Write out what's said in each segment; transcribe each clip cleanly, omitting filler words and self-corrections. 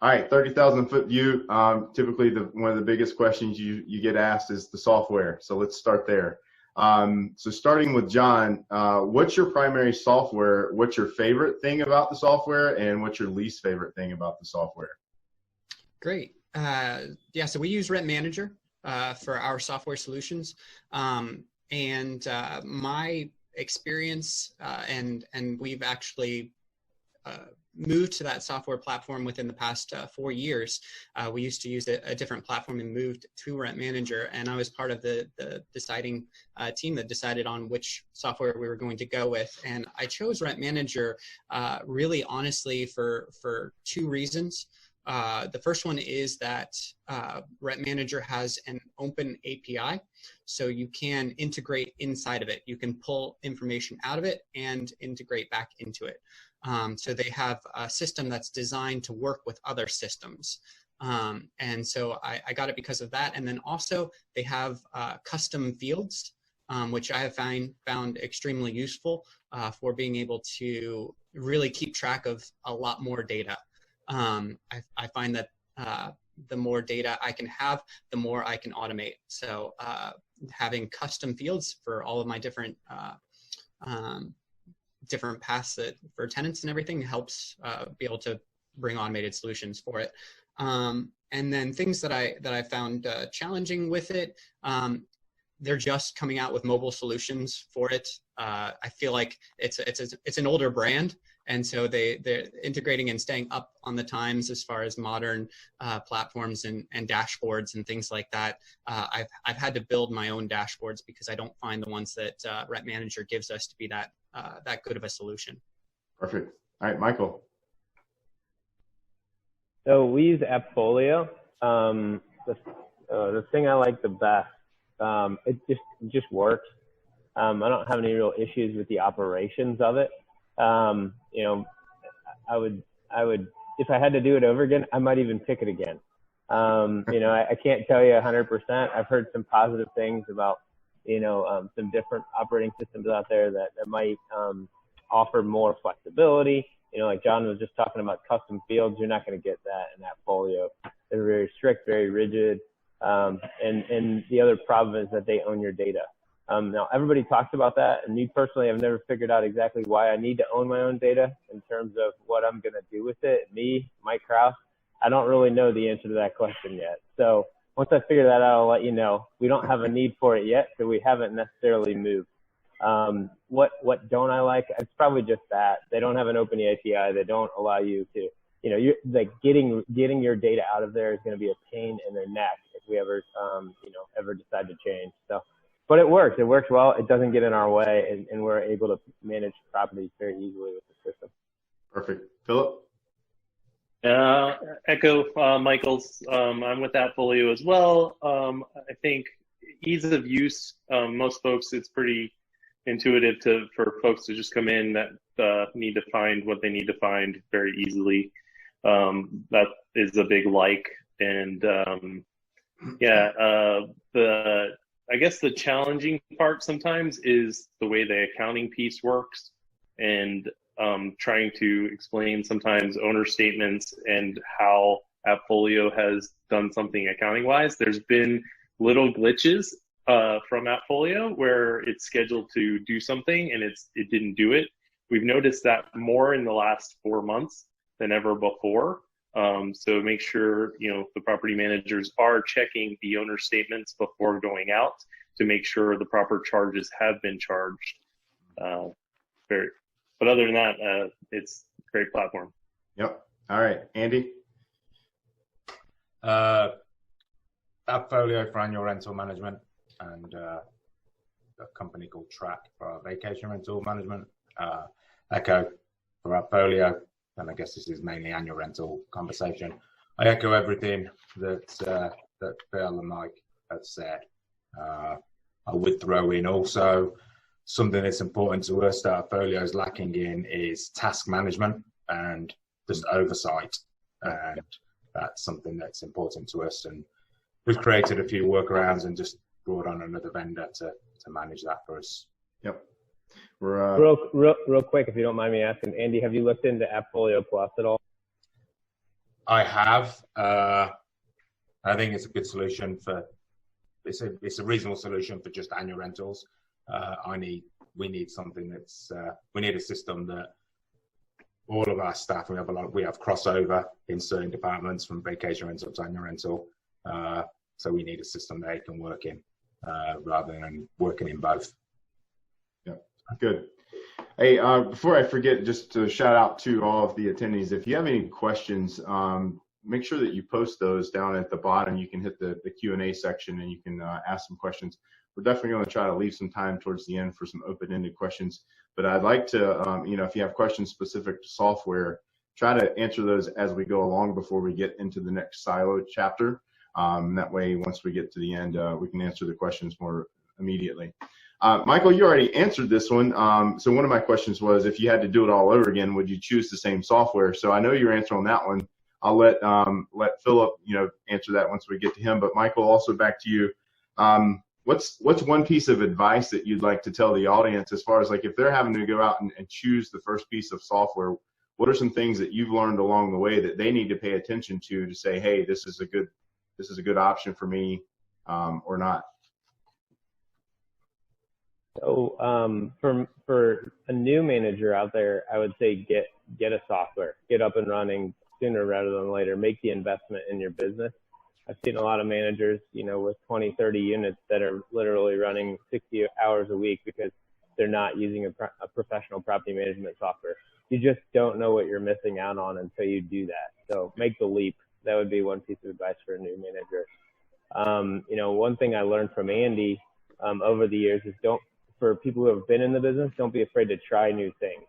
All right, 30,000-foot view. Typically, one of the biggest questions you get asked is the software. So let's start there. So starting with John, what's your primary software? What's your favorite thing about the software, and what's your least favorite thing about the software? Great. Yeah, so we use Rent Manager for our software solutions. My experience, and we've actually moved to that software platform within the past 4 years. We used to use a different platform and moved to Rent Manager, and I was part of the deciding team that decided on which software we were going to go with. And I chose Rent Manager really honestly for 2 reasons. The first one is that Rent Manager has an open API, so you can integrate inside of it. You can pull information out of it and integrate back into it. So they have a system that's designed to work with other systems. And so I got it because of that. And then also they have custom fields, which I have found extremely useful for being able to really keep track of a lot more data. I find that the more data I can have, the more I can automate. So having custom fields for all of my different paths for tenants and everything helps be able to bring automated solutions for it. And then things that I found challenging with it, they're just coming out with mobile solutions for it. I feel like it's an older brand, and so they're integrating and staying up on the times as far as modern platforms and dashboards and things like that. I've had to build my own dashboards because I don't find the ones that Rent Manager gives us to be that good of a solution. Perfect. All right, Michael. So we use AppFolio. The thing I like the best, it just works. I don't have any real issues with the operations of it. You know, I would, if I had to do it over again, I might even pick it again. You know, I can't tell you 100%. I've heard some positive things about, you know, some different operating systems out there that might offer more flexibility. You know, like John was just talking about custom fields. You're not going to get that in AppFolio. They're very strict, very rigid. And the other problem is that they own your data. Now, everybody talks about that, and me personally, I've never figured out exactly why I need to own my own data in terms of what I'm going to do with it. Me, Mike Kraus, I don't really know the answer to that question yet. So once I figure that out, I'll let you know. We don't have a need for it yet, so we haven't necessarily moved. What don't I like? It's probably just that. They don't have an open API. They don't allow you to, you know, you're like getting your data out of there is going to be a pain in their neck if we ever, you know, ever decide to change. So. But it works. It works well. It doesn't get in our way, and we're able to manage properties very easily with the system. Perfect. Philip? Echo Michael's. I'm with AppFolio as well. I think ease of use, most folks, it's pretty intuitive for folks to just come in that need to find what they need to find very easily. That is a big like. And I guess the challenging part sometimes is the way the accounting piece works, and trying to explain sometimes owner statements and how AppFolio has done something accounting-wise. There's been little glitches from AppFolio where it's scheduled to do something and it didn't do it. We've noticed that more in the last 4 months than ever before. So make sure, you know, the property managers are checking the owner statements before going out to make sure the proper charges have been charged. But other than that, it's a great platform. Yep. All right, Andy. AppFolio for annual rental management, and a company called Track for our vacation rental management. Echo for AppFolio. And I guess this is mainly annual rental conversation. I echo everything that Phil and Mike have said. I would throw in also something that's important to us that our folio is lacking in is task management and just oversight. And that's something that's important to us. And we've created a few workarounds and just brought on another vendor to manage that for us. Yep. Real quick, if you don't mind me asking, Andy, have you looked into AppFolio Plus at all? I have. I think it's a good solution for. It's a reasonable solution for just annual rentals. We need something that's. We need a system that all of our staff. We have crossover in certain departments from vacation rental to annual rental. So we need a system that they can work in rather than working in both. Yeah, good. Hey, before I forget, just to shout out to all of the attendees, if you have any questions, make sure that you post those down at the bottom. You can hit the Q&A section and you can ask some questions. We're definitely going to try to leave some time towards the end for some open-ended questions. But I'd like to, if you have questions specific to software, try to answer those as we go along before we get into the next silo chapter. That way, once we get to the end, we can answer the questions more immediately. Michael, you already answered this one. So one of my questions was, if you had to do it all over again, would you choose the same software? So I know your answer on that one. I'll let Philip, answer that once we get to him. But Michael, also back to you. What's one piece of advice that you'd like to tell the audience as far as like if they're having to go out and choose the first piece of software? What are some things that you've learned along the way that they need to pay attention to say, hey, this is a good option for me, or not? So for a new manager out there, I would say get a software, get up and running sooner rather than later. Make the investment in your business. I've seen a lot of managers, with 20, 30 units that are literally running 60 hours a week because they're not using a professional property management software. You just don't know what you're missing out on until you do that. So make the leap. That would be one piece of advice for a new manager. One thing I learned from Andy over the years is for people who have been in the business, don't be afraid to try new things.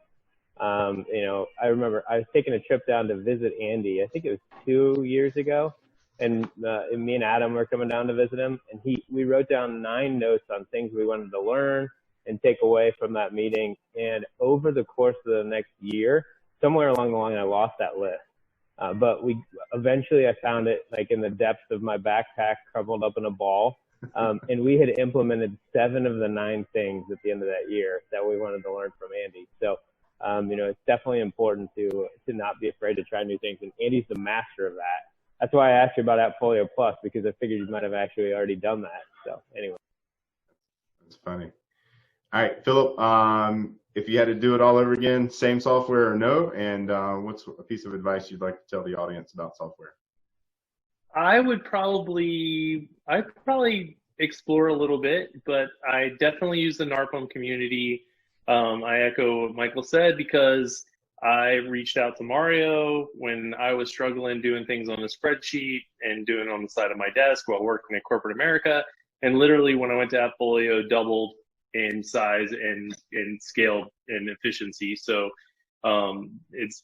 I remember I was taking a trip down to visit Andy. I think it was 2 years ago. And me and Adam were coming down to visit him. And we wrote down 9 notes on things we wanted to learn and take away from that meeting. And over the course of the next year, somewhere along the line, I lost that list. But eventually I found it like in the depths of my backpack, crumpled up in a ball. And we had implemented 7 of the 9 things at the end of that year that we wanted to learn from Andy. So, it's definitely important to not be afraid to try new things. And Andy's the master of that. That's why I asked you about AppFolio Plus, because I figured you might have actually already done that. So anyway. That's funny. All right, Philip, if you had to do it all over again, same software or no? And what's a piece of advice you'd like to tell the audience about software? I'd probably explore a little bit, but I definitely use the NARPM community. I echo what Michael said, because I reached out to Mario when I was struggling doing things on a spreadsheet and doing it on the side of my desk while working at corporate America. And literally when I went to AppFolio, doubled in size and scale and efficiency. So it's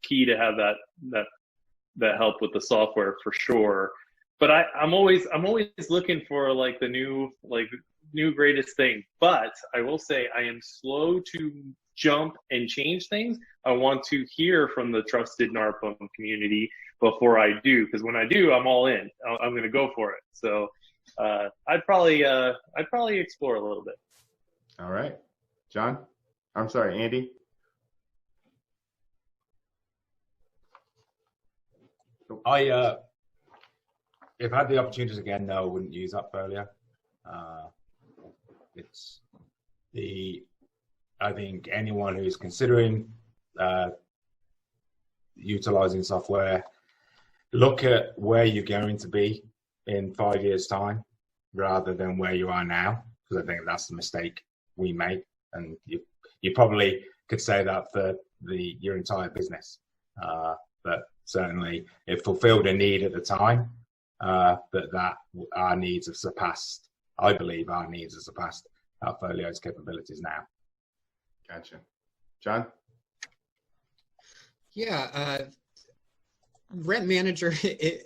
key to have that help with the software for sure. But I'm always looking for like the new greatest thing. But I will say I am slow to jump and change things. I want to hear from the trusted NARPM community before I do, because when I do, I'm all in. I'm going to go for it. So I'd probably explore a little bit. All right, John. I'm sorry, Andy. If I had the opportunities again, no, I wouldn't use AppFolio. I think anyone who's considering utilizing software, look at where you're going to be in 5 years' time rather than where you are now, because I think that's the mistake we make. And you probably could say that for your entire business. But certainly it fulfilled a need at the time, but that our needs have surpassed, I believe our needs have surpassed AppFolio's capabilities now. Gotcha. John? Yeah, Rent Manager,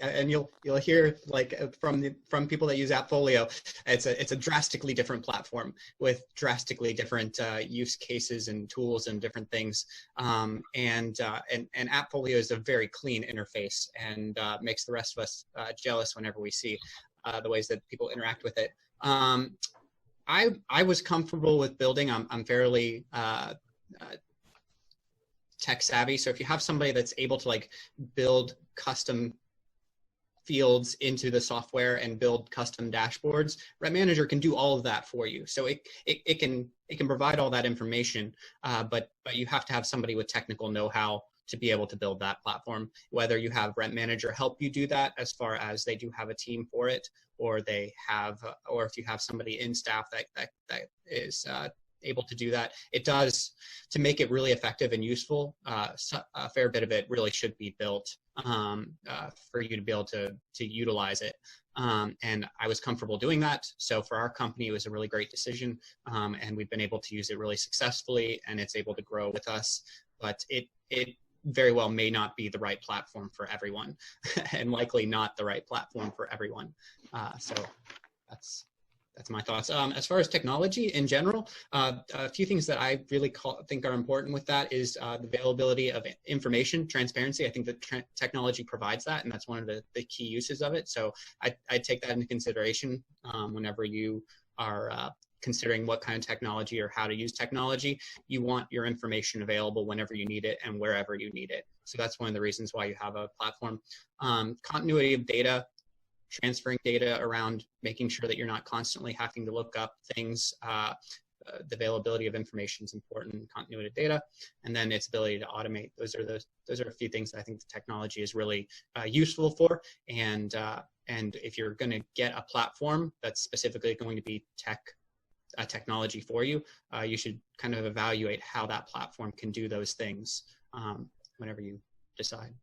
and you'll hear like from people that use AppFolio, it's a drastically different platform with drastically different use cases and tools and different things. And AppFolio is a very clean interface and makes the rest of us jealous whenever we see the ways that people interact with it. I was comfortable with building. I'm fairly tech savvy. So if you have somebody that's able to like build custom fields into the software and build custom dashboards, Rep Manager can do all of that for you. So it can provide all that information, but you have to have somebody with technical know-how to be able to build that platform. Whether you have Rep Manager help you do that, as far as they do have a team for it, or they have, or if you have somebody in staff that is able to do that, it does, to make it really effective and useful. A fair bit of it really should be built for you to be able to utilize it. And I was comfortable doing that. So for our company, it was a really great decision. And we've been able to use it really successfully, and it's able to grow with us. But it very well may not be the right platform for everyone, and likely not the right platform for everyone. So that's my thoughts. As far as technology in general, a few things that I really think are important with that is the availability of information, transparency. I think that technology provides that, and that's one of the key uses of it. So I take that into consideration whenever you are considering what kind of technology or how to use technology. You want your information available whenever you need it and wherever you need it. So that's one of the reasons why you have a platform. Continuity of data, transferring data around, making sure that you're not constantly having to look up things. The availability of information is important, continuity of data, and then its ability to automate. Those are a few things that I think the technology is really useful for. And if you're going to get a platform that's specifically going to be technology for you, you should kind of evaluate how that platform can do those things whenever you decide.